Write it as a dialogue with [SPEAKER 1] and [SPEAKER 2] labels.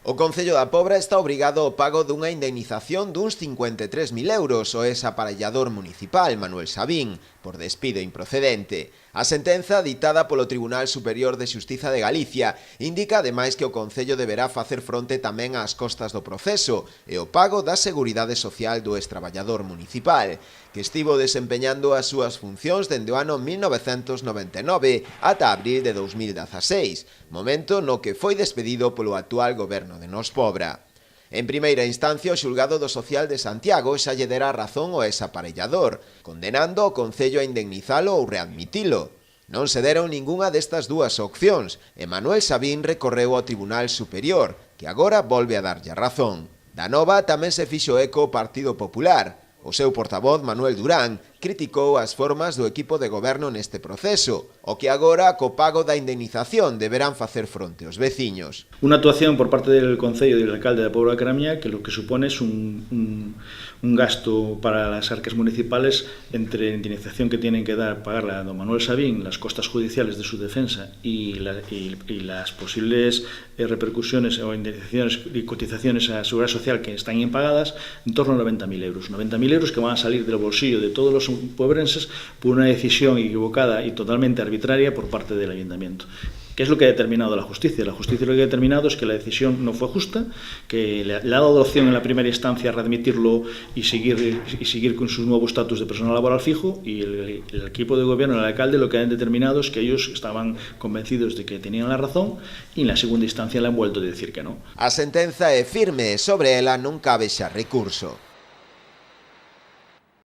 [SPEAKER 1] O Concello da Pobra está obrigado ao pago dunha indemnización duns 53.000 euros ao ex-aparellador municipal Manuel Sabín por despido improcedente. A sentenza ditada polo Tribunal Superior de Xustiza de Galicia indica ademais que o Concello deberá facer fronte tamén ás costas do proceso e o pago da Seguridade Social do ex-traballador municipal, que estivo desempeñando as súas funcións dende o ano 1999 ata abril de 2016, momento no que foi despedido polo actual goberno de Nos Pobra. En primeira instancia, o xulgado do Social de Santiago xa lle dera razón ao ex-aparellador, condenando o Concello a indemnizalo ou readmitilo. Non se deron ningunha destas dúas opcións e Manuel Sabín recorreu ao Tribunal Superior, que agora volve a darlle a razón. Da nova tamén se fixo eco o Partido Popular. O seu portavoz, Manuel Durán, criticou as formas do equipo de goberno neste proceso, o que agora, co pago da indemnización, deberán facer fronte os veciños.
[SPEAKER 2] Una actuación por parte del Concello y del alcalde de Pobra de Caramia que lo que supone es un gasto para las arcas municipales entre la indemnización que tienen que pagarle a don Manuel Sabín, las costas judiciales de su defensa y las posibles repercusiones o indemnizaciones y cotizaciones a la Seguridad Social que están impagadas, en torno a 90.000 euros. 90.000 euros que van a salir del bolsillo de todos los puebrenses por una decisión equivocada y totalmente arbitraria por parte del ayuntamiento. ¿Qué es lo que ha determinado la justicia? La justicia lo que ha determinado es que la decisión no fue justa, que le ha dado opción en la primera instancia a readmitirlo y seguir con su nuevo estatus de personal laboral fijo, y el equipo de gobierno, el alcalde, lo que han determinado es que ellos estaban convencidos de que tenían la razón y en la segunda instancia le han vuelto a decir que no.
[SPEAKER 1] A sentenza é firme e sobre ela non cabe xa recurso.